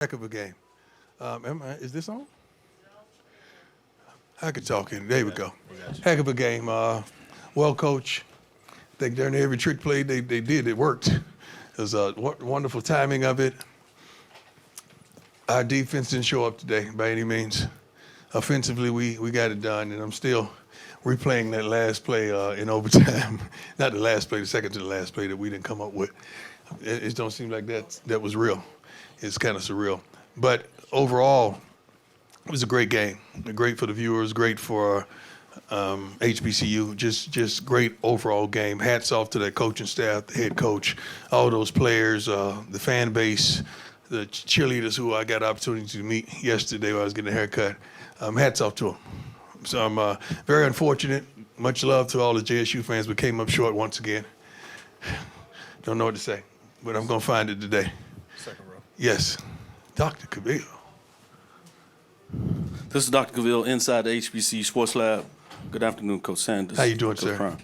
Heck of a game. Is this on? I could talk in. There we go. Heck of a game. Well coached. I think during every trick play they did, it worked. It was a wonderful timing of it. Our defense didn't show up today by any means. Offensively, we got it done, and I'm still replaying that last play in overtime. Not the last play, the second to the last play that we didn't come up with. It don't seem like that was real. It's kind of surreal. But overall, it was a great game. Great for the viewers, great for HBCU. Just great overall game. Hats off to that coaching staff, the head coach, all those players, the fan base, the cheerleaders who I got the opportunity to meet yesterday while I was getting a haircut. Hats off to them. So I'm very unfortunate. Much love to all the JSU fans, but came up short once again. Don't know what to say, but I'm going to find it today. Second row. Yes. Dr. Cavill. This is Dr. Cavill inside the HBC Sports Lab. Good afternoon, Coach Sanders. How you doing, Coach sir? Brown.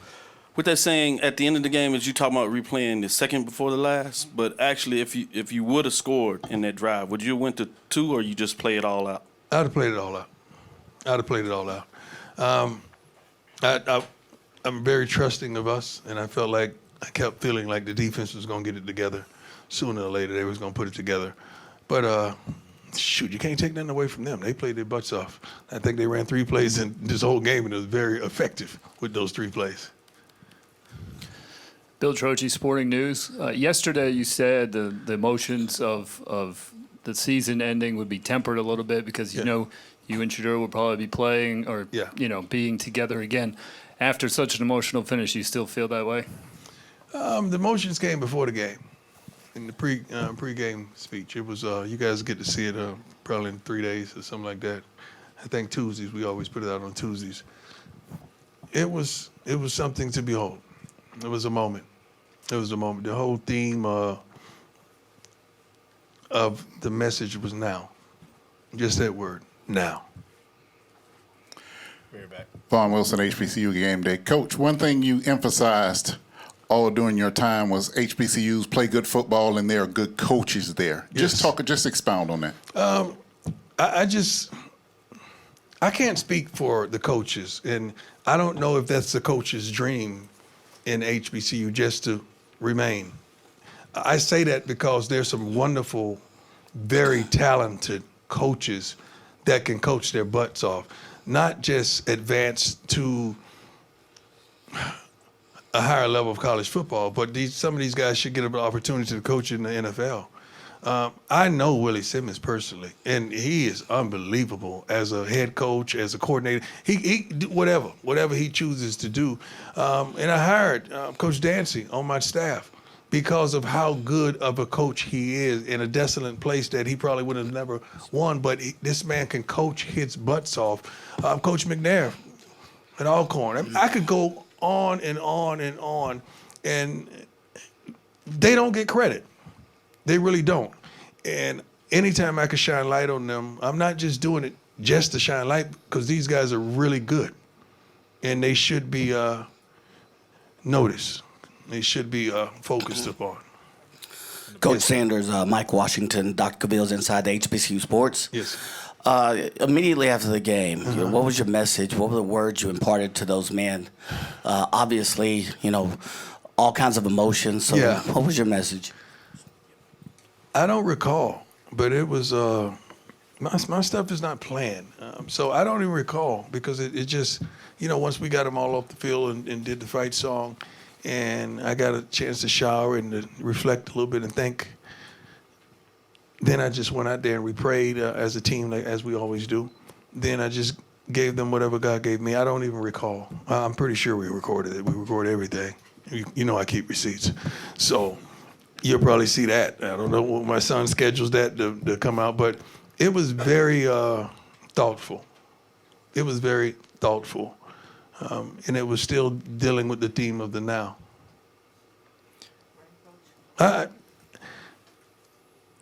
With that saying, at the end of the game, as you talking about replaying the second before the last, but actually, if you would have scored in that drive, would you have went to 2 or you just play it all out? I'd have played it all out. I'm very trusting of us, and I kept feeling like the defense was going to get it together. Sooner or later, they was going to put it together. But, shoot, you can't take nothing away from them. They played their butts off. I think they ran 3 plays in this whole game, and it was very effective with those 3 plays. Bill Troche, Sporting News. Yesterday you said the emotions of the season ending would be tempered a little bit because you know you and Shedeur will probably be playing or being together again. After such an emotional finish, you still feel that way? The emotions came before the game. In the pre-game speech, it was you guys get to see it probably in 3 days or something like that. I think Tuesdays, we always put it out on Tuesdays. It was something to behold. It was a moment. The whole theme of the message was now. Just that word, now. We're back. Vaughn Wilson, HBCU Game Day. Coach, one thing you emphasized all during your time was HBCUs play good football and there are good coaches there. Yes. Just expound on that. I can't speak for the coaches, and I don't know if that's the coach's dream in HBCU just to remain. I say that because there's some wonderful, very talented coaches that can coach their butts off, not just advance to a higher level of college football, but some of these guys should get an opportunity to coach in the NFL. I know Willie Simmons personally, and he is unbelievable as a head coach, as a coordinator. He do whatever he chooses to do. And I hired Coach Dancy on my staff because of how good of a coach he is in a desolate place that he probably would have never won. But this man can coach his butts off. Coach McNair at Alcorn. I could go on and on and on, and they don't get credit. They really don't. And anytime I can shine light on them, I'm not just doing it just to shine light because these guys are really good. And they should be noticed. They should be focused upon. Coach Sanders, Mike Washington, Dr. Cavill's Inside the HBCU Sports. Yes. Immediately after the game, what was your message? What were the words you imparted to those men? Obviously, all kinds of emotions. So what was your message? I don't recall, but it was my stuff is not planned, so I don't even recall because it just once we got them all off the field and did the fight song, and I got a chance to shower and to reflect a little bit and think. Then I just went out there and we prayed as a team, as we always do. Then I just gave them whatever God gave me. I don't even recall. I'm pretty sure we recorded it. We record everything. I keep receipts, so. You'll probably see that. I don't know when my son schedules that to come out, but it was very thoughtful. It was very thoughtful. And it was still dealing with the theme of the now. Go ahead,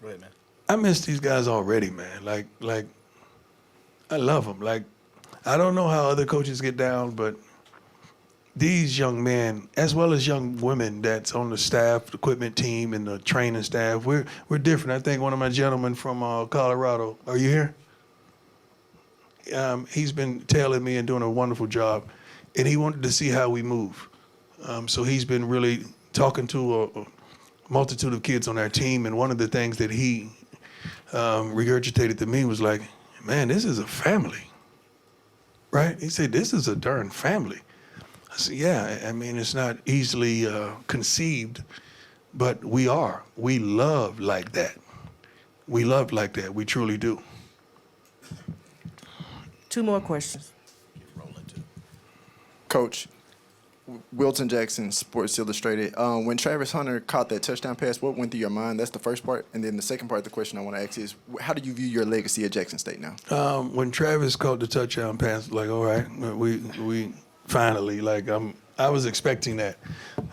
man. I miss these guys already, man. Like I love them. Like, I don't know how other coaches get down, but these young men, as well as young women that's on the staff, the equipment team, and the training staff, we're different. I think one of my gentlemen from Colorado, are you here? He's been tailing me and doing a wonderful job, and he wanted to see how we move. So he's been really talking to a multitude of kids on our team, and one of the things that he regurgitated to me was like, man, this is a family, right? He said, this is a darn family. I said, yeah, I mean, it's not easily conceived, but we are. We love like that. We love like that. We truly do. 2 more questions. Coach, Wilton Jackson, Sports Illustrated. When Travis Hunter caught that touchdown pass, what went through your mind? That's the first part. And then the second part of the question I want to ask is, how do you view your legacy at Jackson State now? When Travis caught the touchdown pass, like, all right, we finally, like, I was expecting that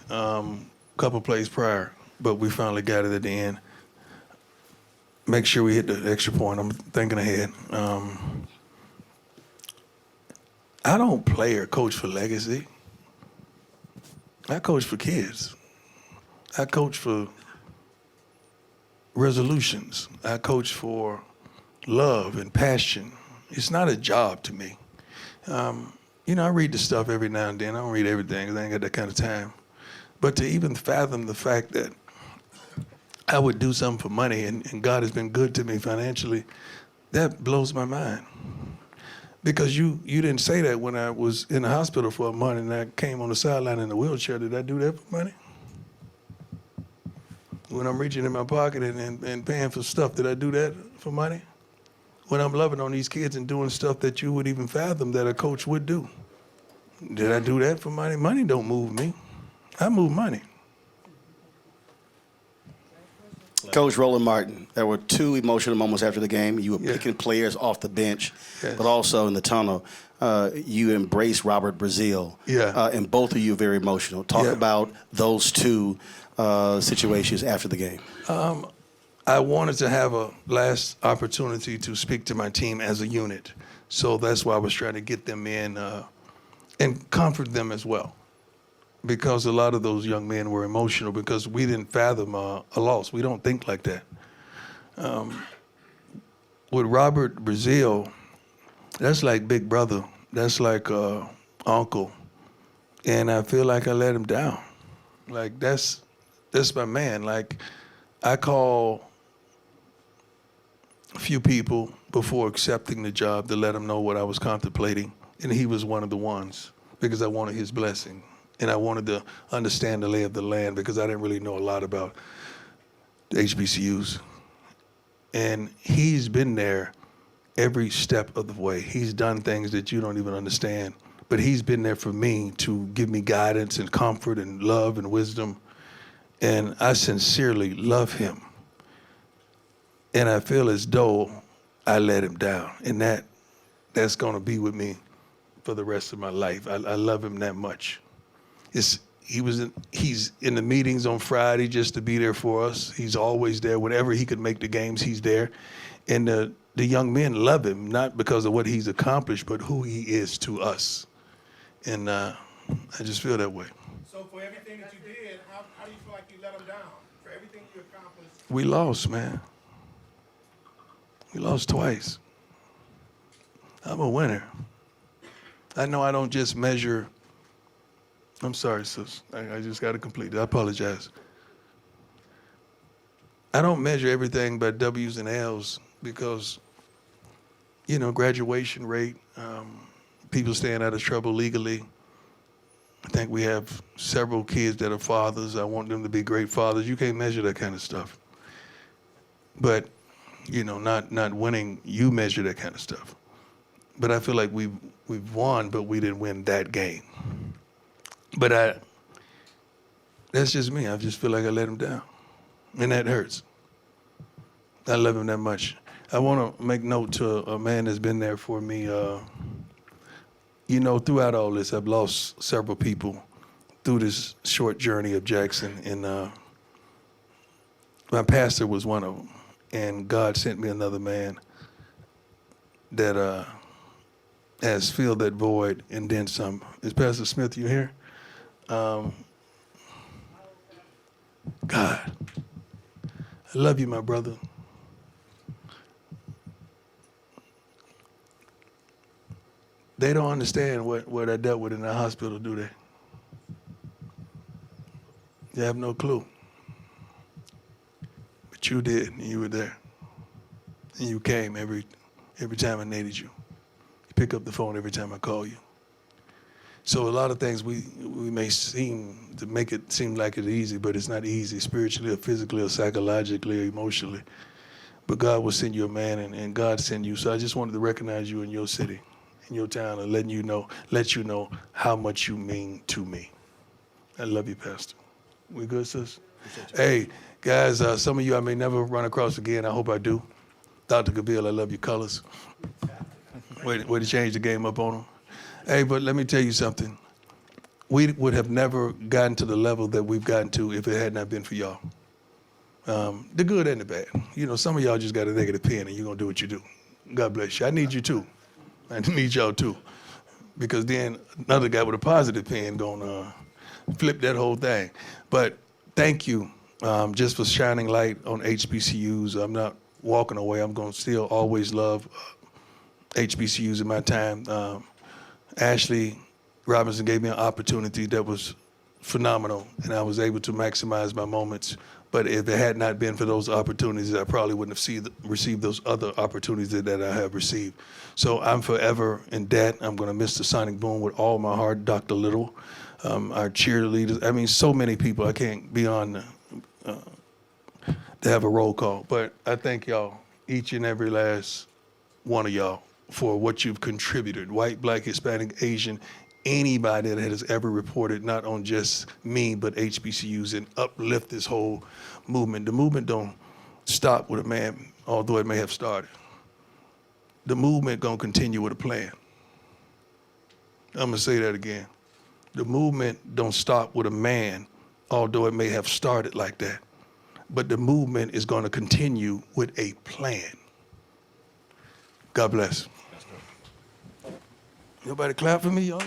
couple plays prior, but we finally got it at the end. Make sure we hit the extra point. I'm thinking ahead. I don't play or coach for legacy. I coach for kids. I coach for resolutions. I coach for love and passion. It's not a job to me. You know, I read the stuff every now and then. I don't read everything because I ain't got that kind of time. But to even fathom the fact that I would do something for money and God has been good to me financially, that blows my mind. Because you didn't say that when I was in the hospital for a month and I came on the sideline in a wheelchair. Did I do that for money? When I'm reaching in my pocket and paying for stuff, did I do that for money? When I'm loving on these kids and doing stuff that you would even fathom that a coach would do, did I do that for money? Money don't move me. I move money. Coach Roland Martin, there were 2 emotional moments after the game. You were picking players off the bench, but also in the tunnel, you embraced Robert Brazile. And both of you are very emotional. Talk about those 2 situations after the game. I wanted to have a last opportunity to speak to my team as a unit. So that's why I was trying to get them in and comfort them as well. Because a lot of those young men were emotional because we didn't fathom a loss. We don't think like that. With Robert Brazile, that's like big brother. That's like uncle. And I feel like I let him down. Like that's my man. Like I call a few people before accepting the job to let him know what I was contemplating. And he was one of the ones because I wanted his blessing. And I wanted to understand the lay of the land because I didn't really know a lot about the HBCUs. And he's been there every step of the way. He's done things that you don't even understand. But he's been there for me to give me guidance and comfort and love and wisdom. And I sincerely love him. And I feel as though I let him down. And that's going to be with me for the rest of my life. I love him that much. He's in the meetings on Friday just to be there for us. He's always there. Whenever he could make the games, he's there. And the young men love him, not because of what he's accomplished, but who he is to us. And I just feel that way. So for everything that you did, how do you feel like you let him down? For everything you accomplished? We lost, man. We lost twice. I'm a winner. I know I don't just measure. I'm sorry, sis. I just got to complete it. I apologize. I don't measure everything by W's and L's because, you know, graduation rate, people staying out of trouble legally. I think we have several kids that are fathers. I want them to be great fathers. You can't measure that kind of stuff. But, you know, not winning, you measure that kind of stuff. But I feel like we've won, but we didn't win that game. But that's just me. I just feel like I let him down. And that hurts. I love him that much. I want to make note to a man that's been there for me. You know, throughout all this, I've lost several people through this short journey of Jackson. And my pastor was one of them. And God sent me another man that has filled that void and then some. Is Pastor Smith, you here? God, I love you, my brother. They don't understand what I dealt with in the hospital, do they? They have no clue. But you did, and you were there. And you came every time I needed you. You pick up the phone every time I call you. So a lot of things we may seem to make it seem like it's easy, but it's not easy, spiritually or physically or psychologically or emotionally. But God will send you a man, and God send you. So I just wanted to recognize you in your city, in your town, and let you know how much you mean to me. I love you, Pastor. We good, sis? Hey, guys, some of you I may never run across again. I hope I do. Dr. Gabil, I love your colors. Way to change the game up on them. Hey, but let me tell you something. We would have never gotten to the level that we've gotten to if it had not been for y'all. The good and the bad. You know, some of y'all just got a negative pen and you're going to do what you do. God bless you. I need you too. I need y'all too. Because then another guy with a positive pen going to flip that whole thing. But thank you just for shining light on HBCUs. I'm not walking away. I'm going to still always love HBCUs in my time. Ashley Robinson gave me an opportunity that was phenomenal, and I was able to maximize my moments. But if it had not been for those opportunities, I probably wouldn't have received those other opportunities that I have received. So I'm forever in debt. I'm going to miss the Sonic Boom with all my heart. Dr. Little, our cheerleaders. I mean, so many people. I can't be on to have a roll call. But I thank y'all, each and every last one of y'all, for what you've contributed, white, black, Hispanic, Asian, anybody that has ever reported, not on just me, but HBCUs, and uplift this whole movement. The movement don't stop with a man, although it may have started. The movement gonna continue with a plan. I'm gonna say that again. The movement don't stop with a man, although it may have started like that. But the movement is gonna continue with a plan. God bless. Nobody clap for me, y'all?